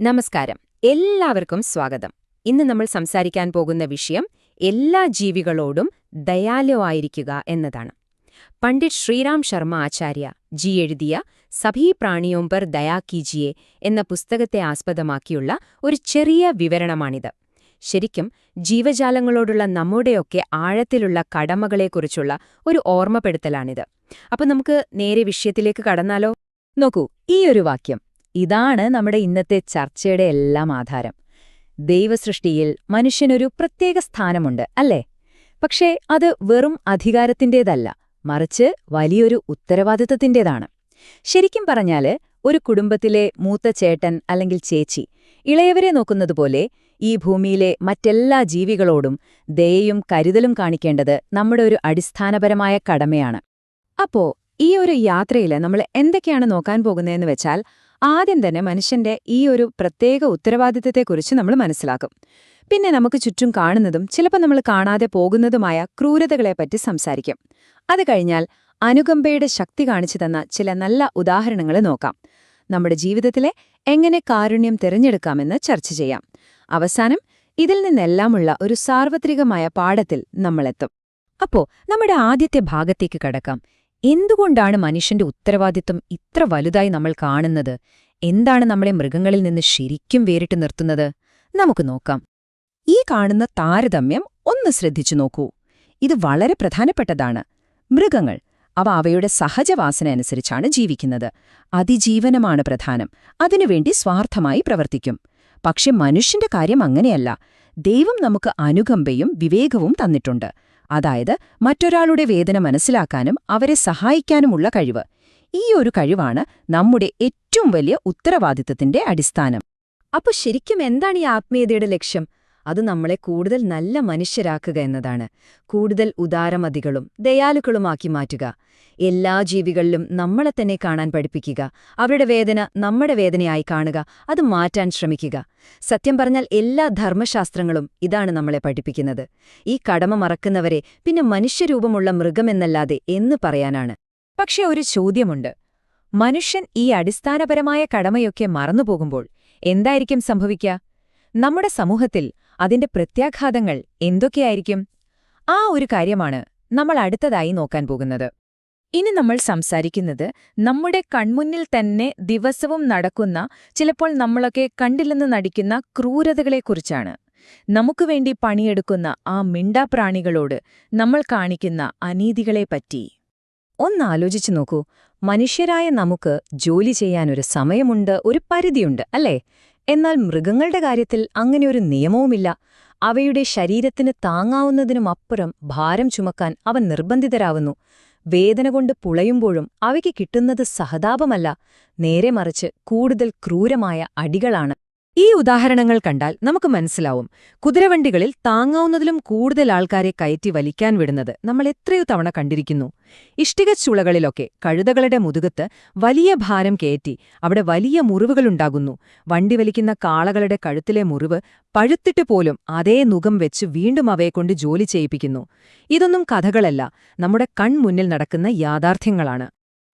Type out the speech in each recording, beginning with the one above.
നമസ്കാരം. എല്ലാവർക്കും സ്വാഗതം. ഇന്ന് നമ്മൾ സംസാരിക്കാൻ പോകുന്ന വിഷയം എല്ലാ ജീവികളോടും ദയാലുവായിരിക്കുക എന്നതാണ്. പണ്ഡിറ്റ് ശ്രീറാം ശർമ്മ ആചാര്യ ജി എഴുതിയ സഭീ പ്രാണിയോം പർ ദയാ കീജിയെ എന്ന പുസ്തകത്തെ ആസ്പദമാക്കിയുള്ള ഒരു ചെറിയ വിവരണമാണിത്. ശരിക്കും ജീവജാലങ്ങളോടുള്ള നമ്മുടെയൊക്കെ ആഴത്തിലുള്ള കടമകളെക്കുറിച്ചുള്ള ഒരു ഓർമ്മപ്പെടുത്തലാണിത്. അപ്പോൾ നമുക്ക് നേരെ വിഷയത്തിലേക്ക് കടന്നാലോ? നോക്കൂ, ഈയൊരു വാക്യം ഇതാണ് നമ്മുടെ ഇന്നത്തെ ചർച്ചയുടെ എല്ലാം ആധാരം. ദൈവസൃഷ്ടിയിൽ മനുഷ്യനൊരു പ്രത്യേക സ്ഥാനമുണ്ട്, അല്ലേ? പക്ഷേ അത് വെറും അധികാരത്തിൻ്റേതല്ല, മറിച്ച് വലിയൊരു ഉത്തരവാദിത്തത്തിൻ്റേതാണ്. ശരിക്കും പറഞ്ഞാല് ഒരു കുടുംബത്തിലെ മൂത്ത ചേട്ടൻ അല്ലെങ്കിൽ ചേച്ചി ഇളയവരെ നോക്കുന്നതുപോലെ ഈ ഭൂമിയിലെ മറ്റെല്ലാ ജീവികളോടും ദയയും കരുതലും കാണിക്കേണ്ടത് നമ്മുടെ ഒരു അടിസ്ഥാനപരമായ കടമയാണ്. അപ്പോ ഈ ഒരു യാത്രയിൽ നമ്മൾ എന്തൊക്കെയാണ് നോക്കാൻ പോകുന്നതെന്ന് വെച്ചാൽ, ആദ്യം തന്നെ മനുഷ്യന്റെ ഈ ഒരു പ്രത്യേക ഉത്തരവാദിത്തത്തെക്കുറിച്ച് നമ്മൾ മനസ്സിലാക്കും. പിന്നെ നമുക്ക് ചുറ്റും കാണുന്നതും ചിലപ്പോൾ നമ്മൾ കാണാതെ പോകുന്നതുമായ ക്രൂരതകളെപ്പറ്റി സംസാരിക്കും. അത് കഴിഞ്ഞാൽ അനുകമ്പയുടെ ശക്തി കാണിച്ചു തന്ന ചില നല്ല ഉദാഹരണങ്ങൾ നോക്കാം. നമ്മുടെ ജീവിതത്തിലെ എങ്ങനെ കാരുണ്യം തിരഞ്ഞെടുക്കാമെന്ന് ചർച്ച ചെയ്യാം. അവസാനം ഇതിൽ നിന്നെല്ലാമുള്ള ഒരു സാർവത്രികമായ പാഠത്തിൽ നമ്മളെത്തും. അപ്പോ നമ്മുടെ ആദ്യത്തെ ഭാഗത്തേക്ക് കടക്കാം. എന്തുകൊണ്ടാണ് മനുഷ്യന്റെ ഉത്തരവാദിത്വം ഇത്ര വലുതായി നമ്മൾ കാണുന്നത്? എന്താണ് നമ്മളെ മൃഗങ്ങളിൽ നിന്ന് ശരിക്കും വേറിട്ട് നിർത്തുന്നത്? നമുക്ക് നോക്കാം. ഈ കാണുന്ന താരതമ്യം ഒന്ന് ശ്രദ്ധിച്ചു നോക്കൂ. ഇത് വളരെ പ്രധാനപ്പെട്ടതാണ്. മൃഗങ്ങൾ അവയുടെ സഹജവാസന അനുസരിച്ചാണ് ജീവിക്കുന്നത്. അതിജീവനമാണ് പ്രധാനം. അതിനുവേണ്ടി സ്വാർത്ഥമായി പ്രവർത്തിക്കും. പക്ഷെ മനുഷ്യന്റെ കാര്യം അങ്ങനെയല്ല. ദൈവം നമുക്ക് അനുകമ്പയും വിവേകവും തന്നിട്ടുണ്ട്. അതായത് മറ്റൊരാളുടെ വേദന മനസ്സിലാക്കാനും അവരെ സഹായിക്കാനുമുള്ള കഴിവ്. ഈ ഒരു കഴിവാണ് നമ്മുടെ ഏറ്റവും വലിയ ഉത്തരവാദിത്തത്തിന്റെ അടിസ്ഥാനം. അപ്പൊ ശരിക്കും എന്താണ് ഈ ആത്മീയതയുടെ ലക്ഷ്യം? അത് നമ്മളെ കൂടുതൽ നല്ല മനുഷ്യരാക്കുക എന്നതാണ്. കൂടുതൽ ഉദാരമതികളും ദയാലുക്കളുമാക്കി മാറ്റുക. എല്ലാ ജീവികളിലും നമ്മളെ തന്നെ കാണാൻ പഠിപ്പിക്കുക. അവരുടെ വേദന നമ്മുടെ വേദനയായി കാണുക. അത് മാറ്റാൻ ശ്രമിക്കുക. സത്യം പറഞ്ഞാൽ എല്ലാ ധർമ്മശാസ്ത്രങ്ങളും ഇതാണ് നമ്മളെ പഠിപ്പിക്കുന്നത്. ഈ കടമ മറക്കുന്നവരെ പിന്നെ മനുഷ്യരൂപമുള്ള മൃഗമെന്നല്ലാതെ എന്ന് പറയാനാണ്. പക്ഷെ ഒരു ചോദ്യമുണ്ട്. മനുഷ്യൻ ഈ അടിസ്ഥാനപരമായ കടമയൊക്കെ മറന്നുപോകുമ്പോൾ എന്തായിരിക്കും സംഭവിക്കുക? നമ്മുടെ സമൂഹത്തിൽ അതിന്റെ പ്രത്യാഘാതങ്ങൾ എന്തൊക്കെയായിരിക്കും? ആ ഒരു കാര്യമാണ് നമ്മൾ അടുത്തതായി നോക്കാൻ പോകുന്നത്. ഇനി നമ്മൾ സംസാരിക്കുന്നത് നമ്മുടെ കൺമുന്നിൽ തന്നെ ദിവസവും നടക്കുന്ന, ചിലപ്പോൾ നമ്മളൊക്കെ കണ്ടില്ലെന്ന് നടിക്കുന്ന ക്രൂരതകളെക്കുറിച്ചാണ്. നമുക്കുവേണ്ടി പണിയെടുക്കുന്ന ആ മിണ്ടാപ്രാണികളോട് നമ്മൾ കാണിക്കുന്ന അനീതികളെപ്പറ്റി ഒന്നാലോചിച്ചു നോക്കൂ. മനുഷ്യരായ നമുക്ക് ജോലി ചെയ്യാനൊരു സമയമുണ്ട്, ഒരു പരിധിയുണ്ട്, അല്ലേ? എന്നാൽ മൃഗങ്ങളുടെ കാര്യത്തിൽ അങ്ങനെയൊരു നിയമവുമില്ല. അവയുടെ ശരീരത്തിന് താങ്ങാവുന്നതിനുമപ്പുറം ഭാരം ചുമക്കാൻ അവ നിർബന്ധിതരാവുന്നു. വേദന കൊണ്ട് പുളയുമ്പോഴും അവയ്ക്ക് കിട്ടുന്നത് സഹതാപമല്ല, നേരെ മറിച്ച് കൂടുതൽ ക്രൂരമായ അടികളാണ്. ഈ ഉദാഹരണങ്ങൾ കണ്ടാൽ നമുക്ക് മനസ്സിലാവും, കുതിരവണ്ടികളിൽ താങ്ങാവുന്നതിലും കൂടുതൽ ആൾക്കാരെ കയറ്റി വലിക്കാൻ വിടുന്നത് നമ്മൾ എത്രയോ തവണ കണ്ടിരിക്കുന്നു. ഇഷ്ടികച്ചുളകളിലൊക്കെ കഴുതകളുടെ മുതുകത്ത് വലിയ ഭാരം കയറ്റി അവിടെ വലിയ മുറിവുകളുണ്ടാകുന്നു. വണ്ടി വലിക്കുന്ന കാളകളുടെ കഴുത്തിലെ മുറിവ് പഴുത്തിട്ട് പോലും അതേ നുകം വെച്ച് വീണ്ടും അവയെക്കൊണ്ട് ജോലി ചെയ്യിപ്പിക്കുന്നു. ഇതൊന്നും കഥകളല്ല, നമ്മുടെ കൺമുന്നിൽ നടക്കുന്ന യാഥാർത്ഥ്യങ്ങളാണ്.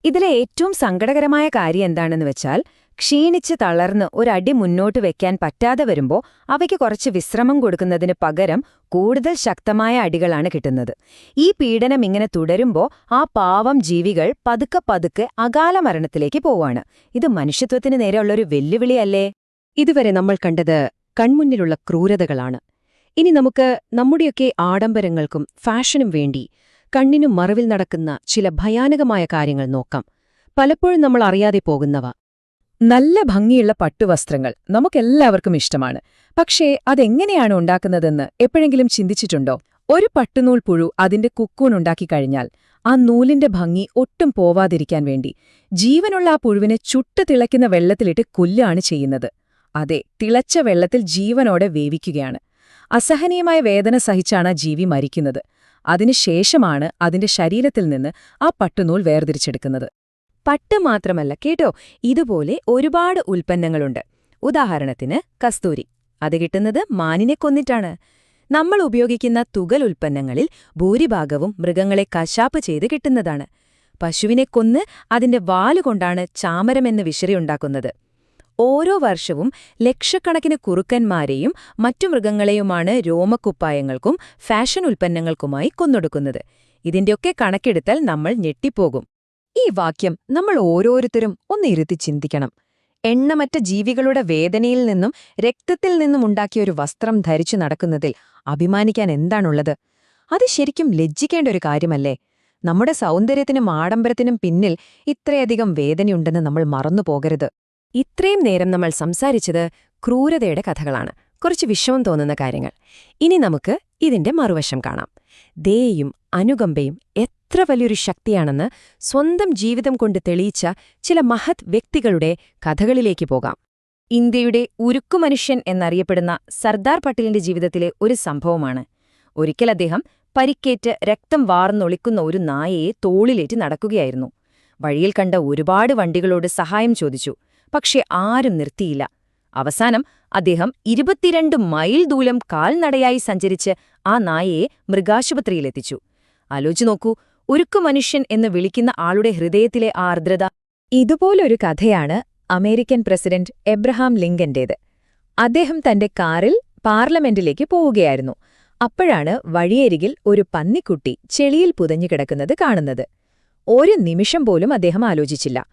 ഇതിലെ ഏറ്റവും സങ്കടകരമായ കാര്യം എന്താണെന്ന് വെച്ചാൽ, ക്ഷീണിച്ച് തളർന്ന് ഒരടി മുന്നോട്ട് വെക്കാൻ പറ്റാതെ വരുമ്പോൾ അവയ്ക്ക് കുറച്ച് വിശ്രമം കൊടുക്കുന്നതിന് പകരം കൂടുതൽ ശക്തമായ അടികളാണ് കിട്ടുന്നത്. ഈ പീഡനം ഇങ്ങനെ തുടരുമ്പോൾ ആ പാവം ജീവികൾ പതുക്കെ പതുക്കെ അകാല മരണത്തിലേക്ക് പോവാണ്. ഇത് മനുഷ്യത്വത്തിന് നേരെയുള്ളൊരു വെല്ലുവിളിയല്ലേ? ഇതുവരെ നമ്മൾ കണ്ടത് കൺമുന്നിലുള്ള ക്രൂരതകളാണ്. ഇനി നമുക്ക് നമ്മുടെയൊക്കെ ആഡംബരങ്ങൾക്കും ഫാഷനും വേണ്ടി കണ്ണിനു മറവിൽ നടക്കുന്ന ചില ഭയാനകമായ കാര്യങ്ങൾ നോക്കാം. പലപ്പോഴും നമ്മൾ അറിയാതെ പോകുന്നവ. നല്ല ഭംഗിയുള്ള പട്ടുവസ്ത്രങ്ങൾ നമുക്കെല്ലാവർക്കും ഇഷ്ടമാണ്. പക്ഷേ അതെങ്ങനെയാണ് ഉണ്ടാക്കുന്നതെന്ന് എപ്പോഴെങ്കിലും ചിന്തിച്ചിട്ടുണ്ടോ? ഒരു പട്ടുനൂൽ പുഴു അതിന്റെ കുക്കൂൺ ഉണ്ടാക്കിക്കഴിഞ്ഞാൽ ആ നൂലിന്റെ ഭംഗി ഒട്ടും പോവാതിരിക്കാൻ വേണ്ടി ജീവനുള്ള ആ പുഴുവിനെ ചുട്ടു തിളയ്ക്കുന്ന വെള്ളത്തിലിട്ട് കൊല്ലുകയാണ് ചെയ്യുന്നത്. അതെ, തിളച്ച വെള്ളത്തിൽ ജീവനോടെ വേവിക്കുകയാണ്. അസഹനീയമായ വേദന സഹിച്ചാണ് ആ ജീവി മരിക്കുന്നത്. അതിനുശേഷമാണ് അതിന്റെ ശരീരത്തിൽ നിന്ന് ആ പട്ടുനൂൽ വേർതിരിച്ചെടുക്കുന്നത്. പട്ട് മാത്രമല്ല കേട്ടോ, ഇതുപോലെ ഒരുപാട് ഉൽപ്പന്നങ്ങളുണ്ട്. ഉദാഹരണത്തിന് കസ്തൂരി. അത് കിട്ടുന്നത് മാനിനെ കൊന്നിട്ടാണ്. നമ്മൾ ഉപയോഗിക്കുന്ന തുകൽ ഉൽപ്പന്നങ്ങളിൽ ഭൂരിഭാഗവും മൃഗങ്ങളെ കശാപ്പ് ചെയ്ത് കിട്ടുന്നതാണ്. പശുവിനെ കൊന്ന് അതിന്റെ വാലുകൊണ്ടാണ് ചാമരമെന്ന് വിശറിയുണ്ടാക്കുന്നത്. ഓരോ വർഷവും ലക്ഷക്കണക്കിന് കുറുക്കന്മാരെയും മറ്റു മൃഗങ്ങളെയുമാണ് രോമക്കുപ്പായങ്ങൾക്കും ഫാഷൻ ഉൽപ്പന്നങ്ങൾക്കുമായി കൊന്നൊടുക്കുന്നത്. ഇതിന്റെയൊക്കെ കണക്കെടുത്താൽ നമ്മൾ ഞെട്ടിപ്പോകും. ഈ വാക്യം നമ്മൾ ഓരോരുത്തരും ഒന്നിരുത്തി ചിന്തിക്കണം. എണ്ണമറ്റ ജീവികളുടെ വേദനയിൽ നിന്നും രക്തത്തിൽ നിന്നും ഉണ്ടാക്കിയ ഒരു വസ്ത്രം ധരിച്ചു നടക്കുന്നതിൽ അഭിമാനിക്കാൻ എന്താണുള്ളത്? അത് ശരിക്കും ലജ്ജിക്കേണ്ട ഒരു കാര്യമല്ലേ? നമ്മുടെ സൗന്ദര്യത്തിനും ആഡംബരത്തിനും പിന്നിൽ ഇത്രയധികം വേദനയുണ്ടെന്ന് നമ്മൾ മറന്നുപോകരുത്. ഇത്രയും നേരം നമ്മൾ സംസാരിച്ചത് ക്രൂരതയുടെ കഥകളാണ്, കുറച്ച് വിഷമം തോന്നുന്ന കാര്യങ്ങൾ. ഇനി നമുക്ക് ഇതിന്റെ മറുവശം കാണാം. ദയയും അനുകമ്പയും എത്ര വലിയൊരു ശക്തിയാണെന്ന് സ്വന്തം ജീവിതം കൊണ്ട് തെളിയിച്ച ചില മഹത് വ്യക്തികളുടെ കഥകളിലേക്ക് പോകാം. ഇന്ത്യയുടെ ഉരുക്കുമനുഷ്യൻ എന്നറിയപ്പെടുന്ന സർദാർ പട്ടേലിന്റെ ജീവിതത്തിലെ ഒരു സംഭവമാണ്. ഒരിക്കൽ അദ്ദേഹം പരിക്കേറ്റ് രക്തം വാർന്നൊളിക്കുന്ന ഒരു നായയെ തോളിലേറ്റി നടക്കുകയായിരുന്നു. വഴിയിൽ കണ്ട ഒരുപാട് വണ്ടികളോട് സഹായം ചോദിച്ചു. പക്ഷെ ആരും നിർത്തിയില്ല. അവസാനം അദ്ദേഹം 22 മൈൽ ദൂരം കാൽനടയായി സഞ്ചരിച്ച് ആ നായയെ മൃഗാശുപത്രിയിലെത്തിച്ചു. ആലോചിച്ചു നോക്കൂ, ഉരുക്കുമനുഷ്യൻ എന്ന് വിളിക്കുന്ന ആളുടെ ഹൃദയത്തിലെ ആ ആർദ്രത. ഇതുപോലൊരു കഥയാണ് അമേരിക്കൻ പ്രസിഡന്റ് എബ്രഹാം ലിങ്കന്റേത്. അദ്ദേഹം തന്റെ കാറിൽ പാർലമെന്റിലേക്ക് പോവുകയായിരുന്നു. അപ്പോഴാണ് വഴിയരികിൽ ഒരു പന്നിക്കുട്ടി ചെളിയിൽ പുതഞ്ഞുകിടക്കുന്നത് കാണുന്നത്. ഒരു നിമിഷം പോലും അദ്ദേഹം ആലോചിച്ചില്ല.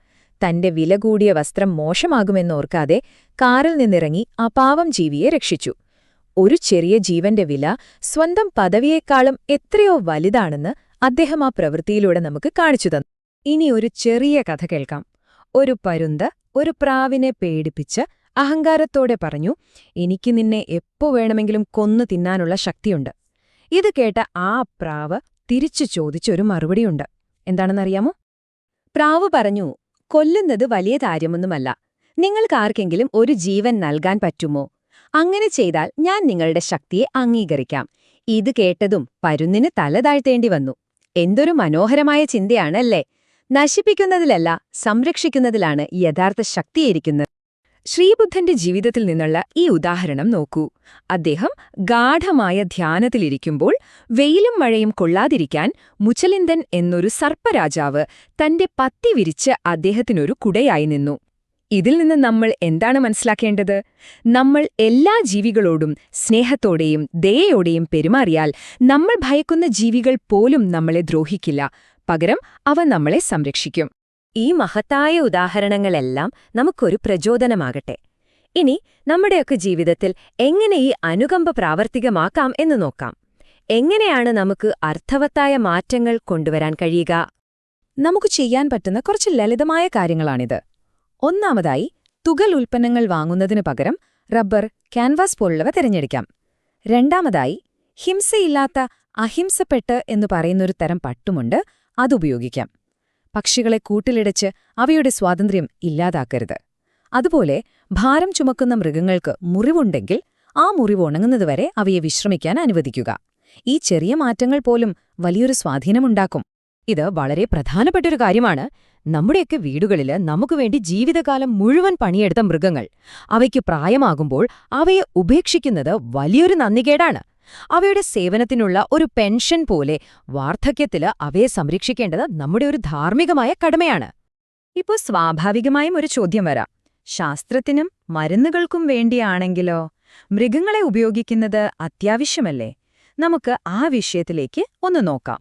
തന്റെ വില കൂടിയ വസ്ത്രം മോശമാകുമെന്നോർക്കാതെ കാറിൽ നിന്നിറങ്ങി ആ പാവം ജീവിയെ രക്ഷിച്ചു. ഒരു ചെറിയ ജീവന്റെ വില സ്വന്തം പദവിയേക്കാളും എത്രയോ വലുതാണെന്ന് അദ്ദേഹം ആ പ്രവൃത്തിയിലൂടെ നമുക്ക് കാണിച്ചു തന്നു. ഇനി ഒരു ചെറിയ കഥ കേൾക്കാം. ഒരു പരുന്ത് ഒരു പ്രാവിനെ പേടിപ്പിച്ച് അഹങ്കാരത്തോടെ പറഞ്ഞു, "എനിക്ക് നിന്നെ എപ്പോ വേണമെങ്കിലും കൊന്നു തിന്നാനുള്ള ശക്തിയുണ്ട്." ഇത് കേട്ട ആ പ്രാവ് തിരിച്ചു ചോദിച്ചൊരു മറുപടിയുണ്ട്. എന്താണെന്നറിയാമോ? പ്രാവ് പറഞ്ഞു, "കൊല്ലുന്നത് വലിയ കാര്യമൊന്നുമല്ല. നിങ്ങൾക്കാർക്കെങ്കിലും ഒരു ജീവൻ നൽകാൻ പറ്റുമോ? അങ്ങനെ ചെയ്താൽ ഞാൻ നിങ്ങളുടെ ശക്തിയെ അംഗീകരിക്കാം." ഇത് കേട്ടതും പരുന്തിന് തല താഴ്ത്തേണ്ടി വന്നു. എന്തൊരു മനോഹരമായ ചിന്തയാണല്ലേ! നശിപ്പിക്കുന്നതിലല്ല, സംരക്ഷിക്കുന്നതിലാണ് യഥാർത്ഥ ശക്തിയിരിക്കുന്നത്. ശ്രീബുദ്ധന്റെ ജീവിതത്തിൽ നിന്നുള്ള ഈ ഉദാഹരണം നോക്കൂ. അദ്ദേഹം ഗാഢമായ ധ്യാനത്തിലിരിക്കുമ്പോൾ വെയിലും മഴയും കൊള്ളാതിരിക്കാൻ മുചലിന്ദൻ എന്നൊരു സർപ്പരാജാവ് തന്റെ പത്തി വിരിച്ച് അദ്ദേഹത്തിനൊരു കുടയായി നിന്നു. ഇതിൽ നിന്ന് നമ്മൾ എന്താണ് മനസ്സിലാക്കേണ്ടത്? നമ്മൾ എല്ലാ ജീവികളോടും സ്നേഹത്തോടെയും ദയയോടെയും പെരുമാറിയാൽ നമ്മൾ ഭയക്കുന്ന ജീവികൾ പോലും നമ്മളെ ദ്രോഹിക്കില്ല. പകരം അവ നമ്മളെ സംരക്ഷിക്കും. ഈ മഹത്തായ ഉദാഹരണങ്ങളെല്ലാം നമുക്കൊരു പ്രചോദനമാകട്ടെ. ഇനി നമ്മുടെയൊക്കെ ജീവിതത്തിൽ എങ്ങനെ ഈ അനുകമ്പ പ്രാവർത്തികമാക്കാം എന്ന് നോക്കാം. എങ്ങനെയാണ് നമുക്ക് അർത്ഥവത്തായ മാറ്റങ്ങൾ കൊണ്ടുവരാൻ കഴിയുക? നമുക്ക് ചെയ്യാൻ പറ്റുന്ന കുറച്ച് ലളിതമായ കാര്യങ്ങളാണിത്. ഒന്നാമതായി, തുകൽ ഉൽപ്പന്നങ്ങൾ വാങ്ങുന്നതിനു പകരം റബ്ബർ, ക്യാൻവാസ് പോലുള്ളവ തിരഞ്ഞെടുക്കാം. രണ്ടാമതായി, ഹിംസയില്ലാത്ത അഹിംസപ്പെട്ട് എന്നു പറയുന്നൊരു തരം പട്ടുമുണ്ട്, അതുപയോഗിക്കാം. പക്ഷികളെ കൂട്ടിലിടച്ച് അവയുടെ സ്വാതന്ത്ര്യം ഇല്ലാതാക്കരുത്. അതുപോലെ ഭാരം ചുമക്കുന്ന മൃഗങ്ങൾക്ക് മുറിവുണ്ടെങ്കിൽ ആ മുറിവ് ഉണങ്ങുന്നതുവരെ അവയെ വിശ്രമിക്കാൻ അനുവദിക്കുക. ഈ ചെറിയ മാറ്റങ്ങൾ പോലും വലിയൊരു സ്വാധീനമുണ്ടാക്കും. ഇത് വളരെ പ്രധാനപ്പെട്ടൊരു കാര്യമാണ്. നമ്മുടെയൊക്കെ വീടുകളില് നമുക്കുവേണ്ടി ജീവിതകാലം മുഴുവൻ പണിയെടുത്ത മൃഗങ്ങൾ, അവയ്ക്ക് പ്രായമാകുമ്പോൾ അവയെ ഉപേക്ഷിക്കുന്നത് വലിയൊരു നന്ദികേടാണ്. അവയുടെ സേവനത്തിനുള്ള ഒരു പെൻഷൻ പോലെ വാർദ്ധക്യത്തില് അവയെ സംരക്ഷിക്കേണ്ടത് നമ്മുടെ ഒരു ധാർമ്മികമായ കടമയാണ്. ഇപ്പോൾ സ്വാഭാവികമായും ഒരു ചോദ്യം വരാം. ശാസ്ത്രത്തിനും മരുന്നുകൾക്കും വേണ്ടിയാണെങ്കിലോ? മൃഗങ്ങളെ ഉപയോഗിക്കുന്നത് അത്യാവശ്യമല്ലേ? നമുക്ക് ആ വിഷയത്തിലേക്ക് ഒന്ന് നോക്കാം.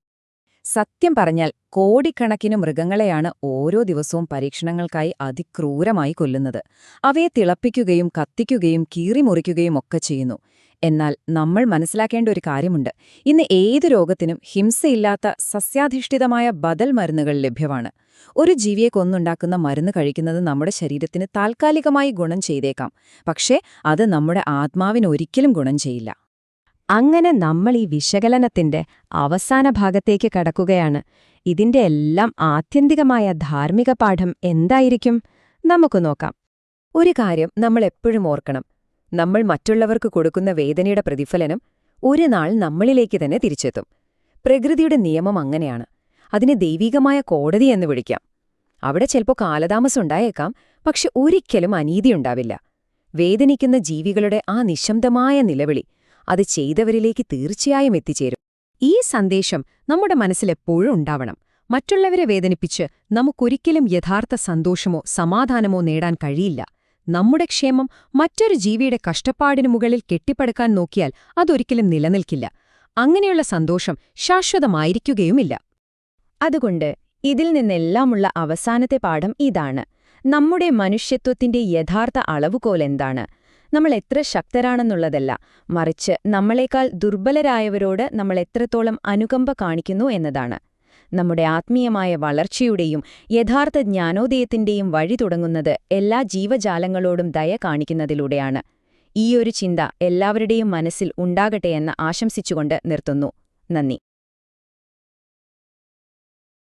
സത്യം പറഞ്ഞാൽ കോടിക്കണക്കിന് മൃഗങ്ങളെയാണ് ഓരോ ദിവസവും പരീക്ഷണങ്ങൾക്കായി അതിക്രൂരമായി കൊല്ലുന്നത്. അവയെ തിളപ്പിക്കുകയും കത്തിക്കുകയും കീറിമുറിക്കുകയും ഒക്കെ ചെയ്യുന്നു. എന്നാൽ നമ്മൾ മനസ്സിലാക്കേണ്ട ഒരു കാര്യമുണ്ട്. ഇന്ന് ഏത് രോഗത്തിനും ഹിംസയില്ലാത്ത സസ്യാധിഷ്ഠിതമായ ബദൽ മരുന്നുകൾ ലഭ്യമാണ്. ഒരു ജീവിയെ കൊന്നുണ്ടാക്കുന്ന മരുന്ന് കഴിക്കുന്നത് നമ്മുടെ ശരീരത്തിന് താൽക്കാലികമായി ഗുണം ചെയ്തേക്കാം, പക്ഷേ അത് നമ്മുടെ ആത്മാവിനൊരിക്കലും ഗുണം ചെയ്യില്ല. അങ്ങനെ നമ്മൾ ഈ വിശകലനത്തിന്റെ അവസാന ഭാഗത്തേക്ക് കടക്കുകയാണ്. ഇതിന്റെ എല്ലാം ആത്യന്തികമായ ധാർമ്മിക പാഠം എന്തായിരിക്കും? നമുക്ക് നോക്കാം. ഒരു കാര്യം നമ്മൾ എപ്പോഴും ഓർക്കണം. നമ്മൾ മറ്റുള്ളവർക്ക് കൊടുക്കുന്ന വേദനയുടെ പ്രതിഫലനം ഒരു നാൾ നമ്മളിലേക്ക് തന്നെ തിരിച്ചെത്തും. പ്രകൃതിയുടെ നിയമം അങ്ങനെയാണ്. അതിനെ ദൈവികമായ കോടതി എന്ന് വിളിക്കാം. അവിടെ ചിലപ്പോൾ കാലതാമസം ഉണ്ടായേക്കാം, പക്ഷെ ഒരിക്കലും അനീതിയുണ്ടാവില്ല. വേദനിക്കുന്ന ജീവികളുടെ ആ നിശബ്ദമായ നിലവിളി അത് ചെയ്തവരിലേക്ക് തീർച്ചയായും എത്തിച്ചേരും. ഈ സന്ദേശം നമ്മുടെ മനസ്സിലെപ്പോഴും ഉണ്ടാവണം. മറ്റുള്ളവരെ വേദനിപ്പിച്ച് നമുക്കൊരിക്കലും യഥാർത്ഥ സന്തോഷമോ സമാധാനമോ നേടാൻ കഴിയില്ല. നമ്മുടെ ക്ഷേമം മറ്റൊരു ജീവിയുടെ കഷ്ടപ്പാടിനു മുകളിൽ കെട്ടിപ്പടുക്കാൻ നോക്കിയാൽ അതൊരിക്കലും നിലനിൽക്കില്ല. അങ്ങനെയുള്ള സന്തോഷം ശാശ്വതമായിരിക്കുകയുമില്ല. അതുകൊണ്ട് ഇതിൽ നിന്നെല്ലാമുള്ള അവസാനത്തെ പാഠം ഇതാണ്: നമ്മുടെ മനുഷ്യത്വത്തിന്റെ യഥാർത്ഥ അളവുകോലെന്താണ്? നമ്മൾ എത്ര ശക്തരാണെന്നുള്ളതല്ല, മറിച്ച് നമ്മളെക്കാൾ ദുർബലരായവരോട് നമ്മൾ എത്രത്തോളം അനുകമ്പ കാണിക്കുന്നു എന്നതാണ്. നമ്മുടെ ആത്മീയമായ വളർച്ചയുടെയും യഥാർത്ഥ ജ്ഞാനോദയത്തിന്റെയും വഴി തുടങ്ങുന്നത് എല്ലാ ജീവജാലങ്ങളോടും ദയ കാണിക്കുന്നതിലൂടെയാണ്. ഈയൊരു ചിന്ത എല്ലാവരുടെയും മനസ്സിൽ ഉണ്ടാകട്ടെയെന്ന് ആശംസിച്ചുകൊണ്ട് നിർത്തുന്നു. നന്ദി.